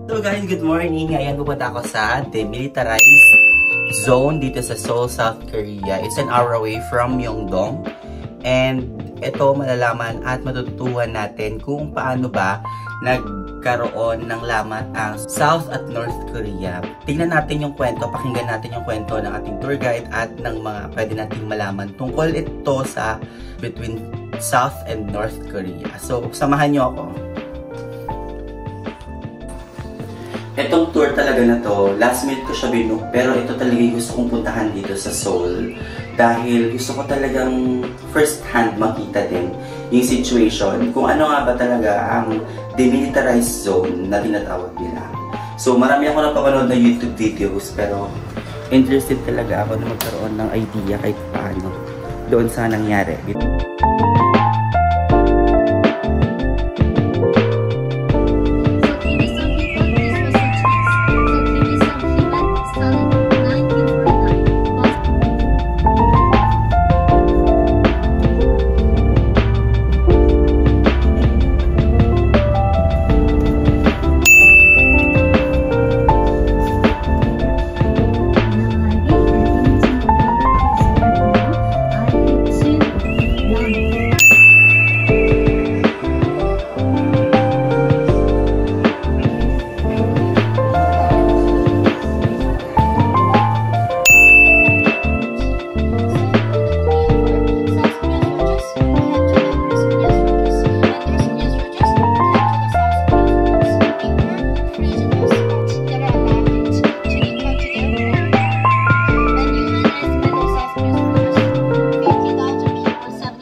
So guys, good morning. Ngayon pupunta ako sa demilitarized zone dito sa Seoul, South Korea. It's an hour away from Myeongdong. And ito malalaman at matututuhan natin kung paano ba nagkaroon ng lamat ang South at North Korea. Tingnan natin yung kwento, pakinggan natin yung kwento ng ating tour guide at ng mga pwede nating malaman tungkol ito sa between South and North Korea. So, samahan nyo ako. Itong tour talaga na to, last minute ko siya binook, pero ito talaga yung gusto kong puntahan dito sa Seoul. Dahil gusto ko talagang first hand makita din yung situation, kung ano nga ba talaga ang demilitarized zone na tinatawag nila. So marami ako napapanood na YouTube videos, pero interested talaga ako na magkaroon ng idea kahit paano doon sa nangyari.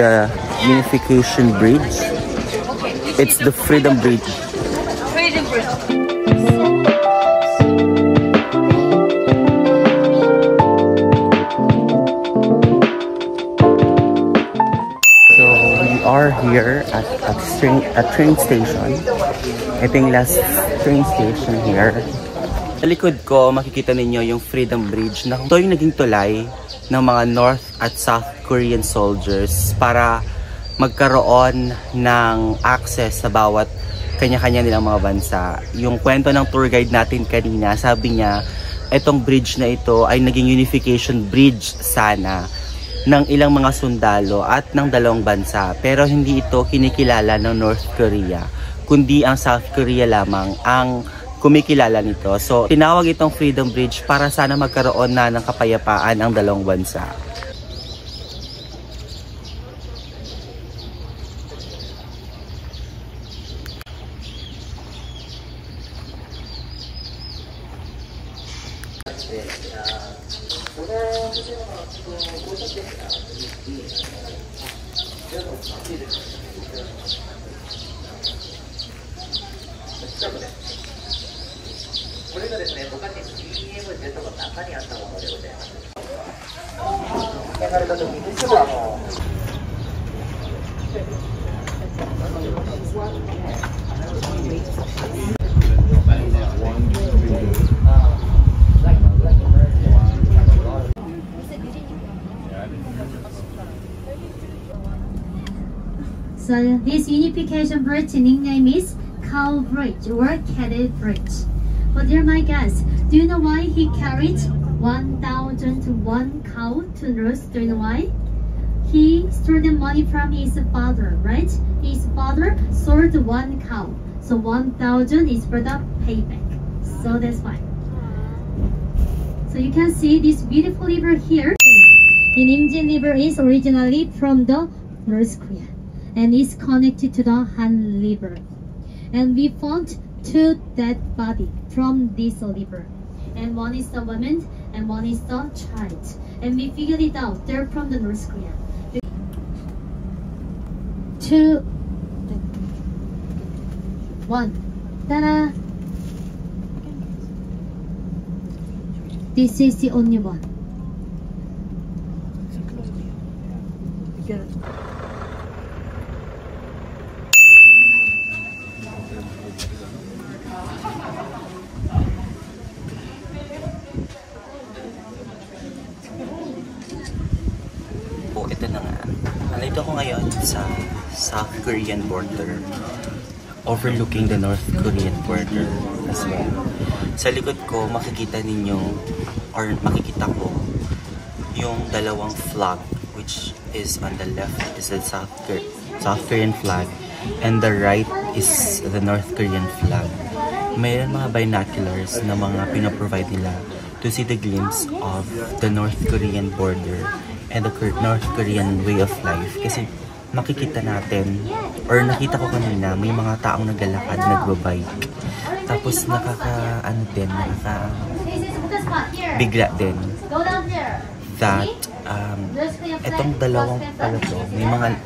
The Unification Bridge. It's the Freedom Bridge. Freedom Bridge. So we are here at a train station. Ito yung last train station here. Sa likod ko, makikita ninyo yung Freedom Bridge na ito yung naging tulay ng mga North at South Korean soldiers para magkaroon ng access sa bawat kanya-kanya nilang mga bansa. Yung kwento ng tour guide natin kanina, sabi niya, itong bridge na ito ay naging unification bridge sana ng ilang mga sundalo at ng dalawang bansa. Pero hindi ito kinikilala ng North Korea, kundi ang South Korea lamang ang kumikilala nito. So, tinawag itong Freedom Bridge para sana magkaroon na ng kapayapaan ang dalawang bansa. So this unification bridge nickname is Cow Bridge or Cattle Bridge. But dear my guests, do you know why he carried 1,001 cow to nurse? Do you know why? He stole the money from his father, right? His father sold one cow. So 1,000 is for the payback. So that's why. So you can see this beautiful river here. The Imjin River is originally from the North Korea and is connected to the Han River. And we found two dead bodies from this river. And one is the woman and one is the child. And we figured it out. They're from the North Korea. Two, one. Ta-da! This is the only one. Ito na nga. Nandito ako ngayon sa South Korean border, overlooking the North Korean border. as well. Sa likod ko, makikita ninyo, or makikita ko, yung dalawang flag, which is on the left is the South Korean flag, and the right is the North Korean flag. Mayroon mga binoculars na mga pinaprovide nila to see the glimpse of the North Korean border and the North Korean way of life. Kasi makikita natin, or nakita ko kanina, may mga taong naglalakad, nagbabike. Tapos bigla din that itong dalawang pala to,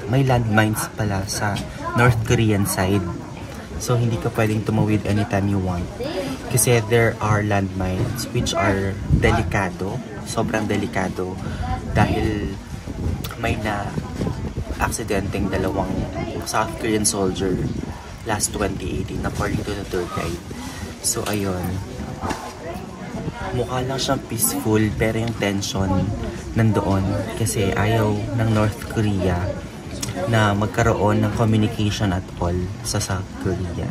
may landmines pala sa North Korean side. So hindi ka pwedeng tumawid anytime you want. Kasi there are landmines which are delikado, sobrang delikado, dahil may na aksidenteng dalawang South Korean soldier last 2018 according to the tour guide. So ayun, mukha lang siyang peaceful pero yung tension nandoon kasi ayaw ng North Korea na magkaroon ng communication at all sa South Korea.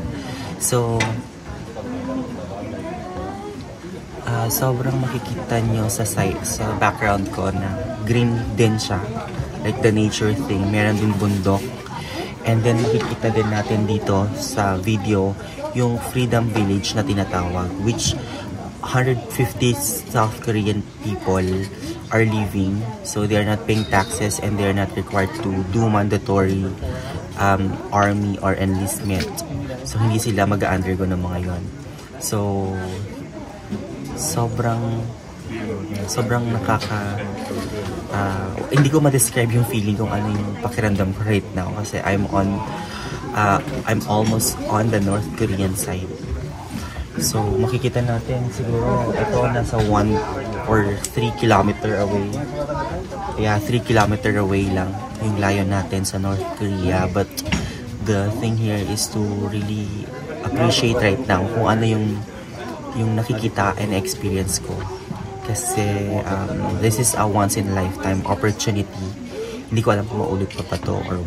So sobrang makikita nyo sa background ko na green din siya, like the nature thing. Meron din bundok, and then makikita din natin dito sa video yung Freedom Village na tinatawag, which 150 South Korean people are living, so they are not paying taxes and they are not required to do mandatory army or enlistment. So hindi sila mag-undergo ng mga yon. So sobrang nakaka hindi ko ma-describe yung feeling kung ano yung pakiramdam ko right now kasi I'm almost on the North Korean side. So makikita natin siguro ito nasa 1 or 3 kilometer away. Yeah, 3 kilometer away lang yung layo natin sa North Korea, but the thing here is to really appreciate right now kung ano yung nakikita and experience ko. Kasi this is a once in a lifetime opportunity. Hindi ko alam kung maulit pa to or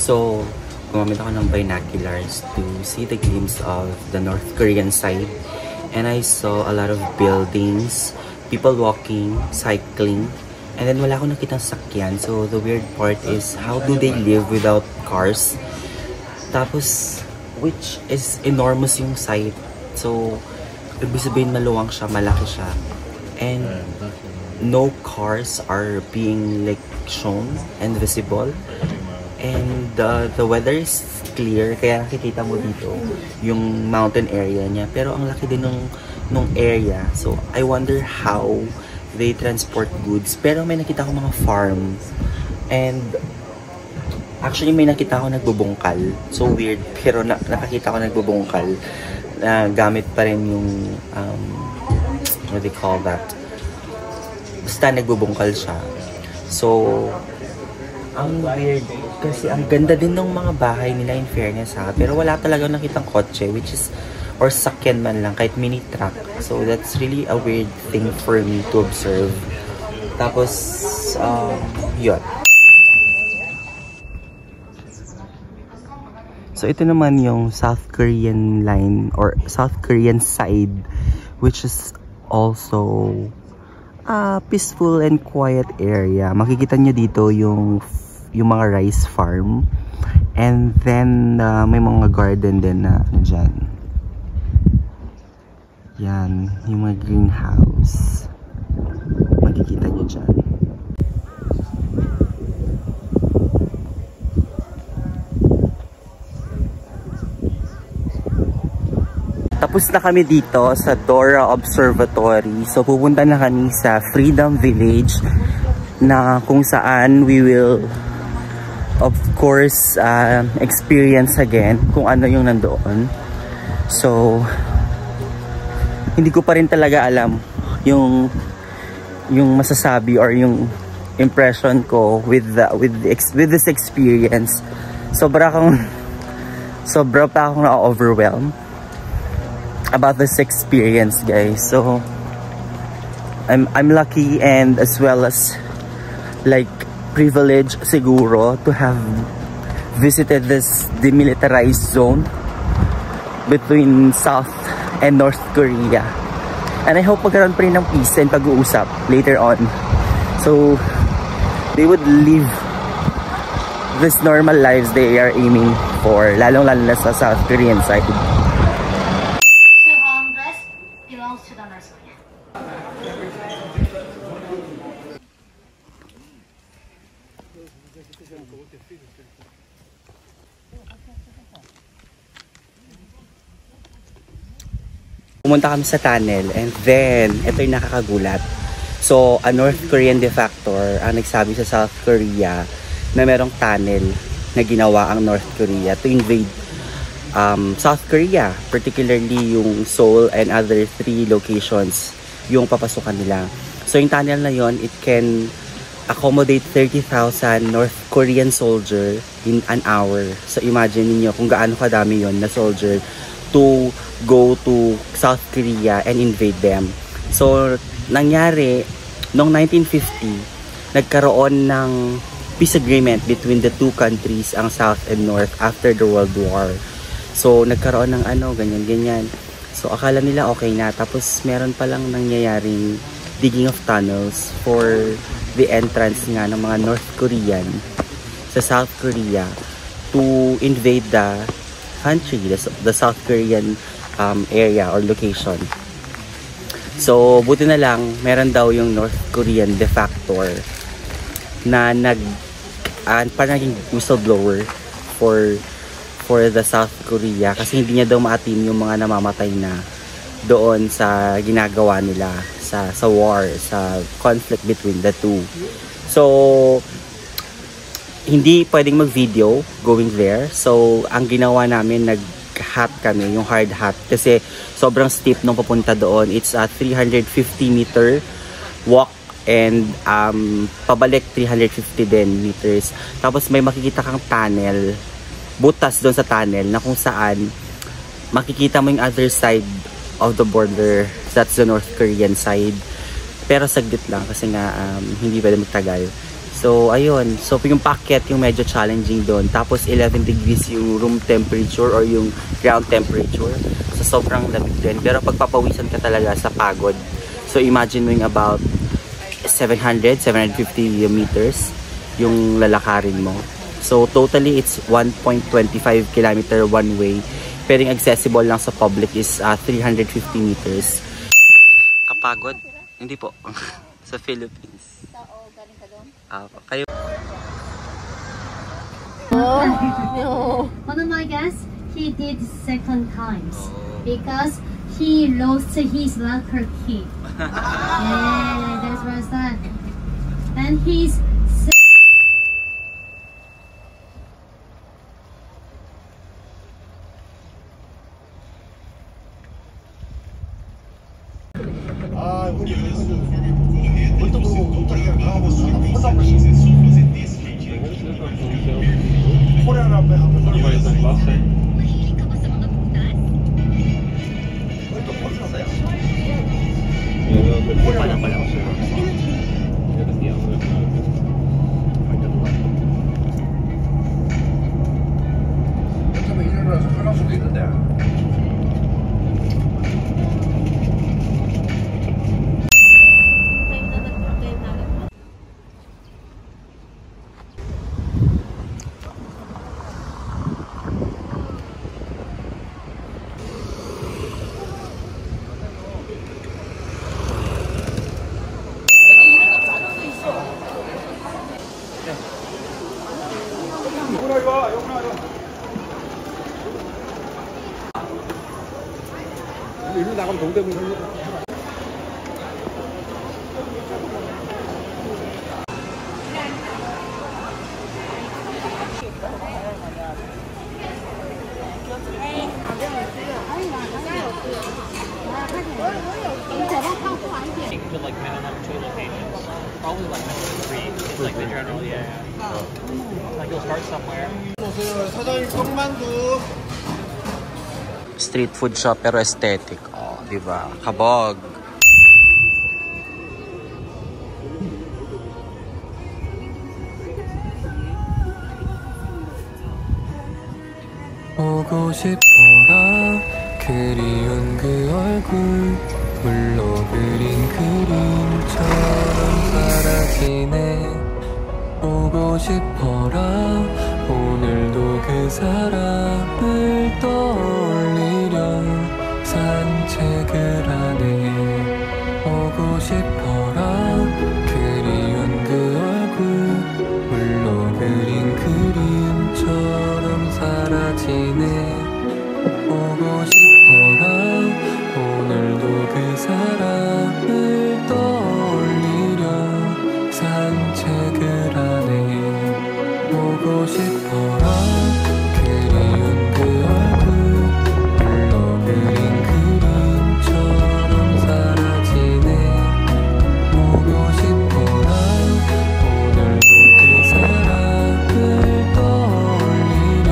So, gumamit ako ng binoculars to see the glimpse of the North Korean side. And I saw a lot of buildings, people walking, cycling, and then wala akong nakitang sakyan. So, the weird part is, how do they live without cars? Tapos, which is enormous yung site. So, ibig sabihin maluwang siya, malaki siya. And no cars are being like shown and visible. And the weather is clear, kaya nakikita mo dito yung mountain area niya. Pero ang laki din nung area. So, I wonder how they transport goods. Pero may nakita ko mga farm. And actually, may nakita ko nagbubungkal. So weird. Pero nakakita ko nagbubungkal. Gamit pa rin yung, what do you call that? Basta nagbubungkal siya. So, ang weird kasi ang ganda din ng mga bahay nila, in fairness ha, pero wala talaga nakitang kotse, which is, or sakyan man lang, kahit mini truck. So that's really a weird thing for me to observe. Tapos yun. So ito naman yung South Korean line or South Korean side, which is also peaceful and quiet area. Makikita nyo dito yung mga rice farm, and then may mga garden din na dyan. Yan, yung mga greenhouse. Makikita nyo dyan. Tapos na kami dito sa Dora Observatory. So pupunta na kami sa Freedom Village, na kung saan we will of course experience again kung ano yung nandoon. So hindi ko pa rin talaga alam yung masasabi or yung impression ko with this experience. Sobra pa akong na-overwhelm about this experience, guys. So I'm lucky and as well as like privileged siguro to have visited this demilitarized zone between South and North Korea. And I hope magkaroon pa rin ng peace and pag-uusap later on. So they would live this normal lives they are aiming for, lalong-lalo na sa South Korean side. This belongs to the North Korea. Pumunta kami sa tunnel and then ito yung nakakagulat. So a North Korean defector ang nagsabi sa South Korea na merong tunnel na ginawa ang North Korea to invade South Korea, particularly yung Seoul and other 3 locations yung papasukan nila. So yung tunnel na yon, it can accommodate 30,000 North Korean soldier in an hour. So imagine niyo kung gaano kadami yon na soldier to go to South Korea and invade them. So nangyari noong 1950, nagkaroon ng peace agreement between the 2 countries, ang South and North, after the World War. So nagkaroon ng ganyan-ganyan. So akala nila okay na, tapos meron palang nangyayaring digging of tunnels for the entrance nga ng mga North Korean sa South Korea to invade the country, the South Korean area or location. So buti na lang meron daw yung North Korean defector na parang naging whistleblower for the South Korea kasi hindi niya daw maatim yung mga namamatay na doon sa ginagawa nila sa war, sa conflict between the 2. So hindi pwedeng mag-video going there. So ang ginawa namin, nag-hat kami, yung hard hat, kasi sobrang steep nung papunta doon. It's a 350 meter walk and pabalik 350 din meters. Tapos may makikita kang tunnel, butas doon sa tunnel na kung saan makikita mo yung other side of the border. That's the North Korean side. Pero saglit lang kasi nga hindi pwede magtagal. So ayun, so yung packet yung medyo challenging doon. Tapos 11 degrees yung room temperature or yung ground temperature. So sobrang lamig din. Pero pagpapawisan ka talaga sa pagod. So imagine mo yung about 750 meters yung lalakarin mo. So totally it's 1.25 kilometer one way. Pero yung accessible lang sa public is 350 meters. Kapagod? Hindi po. Sa Philippines. Kayo. One of my guests, he did second times because he lost his locker key. Yeah, that's what's that. And he's 일로 나가면 동대문 Street food shop pero aesthetic. Oh, di ba? Kabog. 보고 싶어라 그리운 그 얼굴 물로 그린 그림처럼 사라지네 보고 싶어라 오늘도 그 사람을 떠올리려 산책을 하네 보고 싶어라 그리운 그 얼굴 물로 그린 그림처럼 사라지네 보고 싶어라 오늘도 그 사람을 떠올리려 산책을 하네 보고 싶어라 그리운 그 얼굴 물로 그린 그림처럼 사라지네 보고 싶어라 오늘도 그 사람을 떠올리려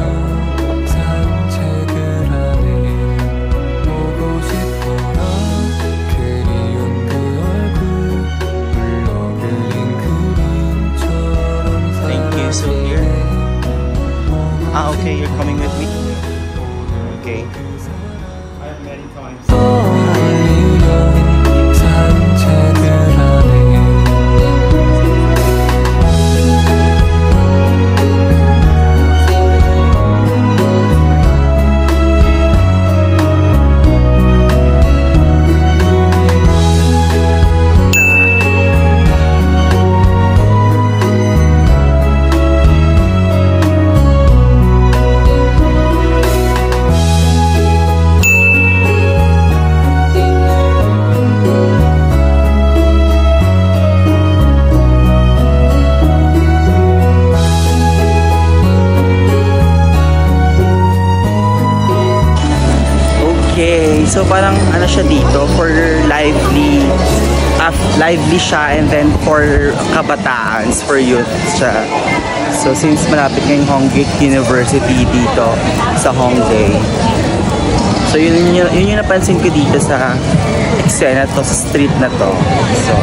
산책을 하네 보고 싶어라 그리운 그 얼굴 물로 그린 그림처럼 Thank you, so here. Ah, okay, you're coming with me? Okay. 떠올리려 산책을 하네 Okay, so parang ano siya dito for lively siya and then for kabataans, for youth siya. So since malapit ngayong Hongik University dito sa Hongdae. So yun yung napansin ko dito sa eksena to, sa street na to. So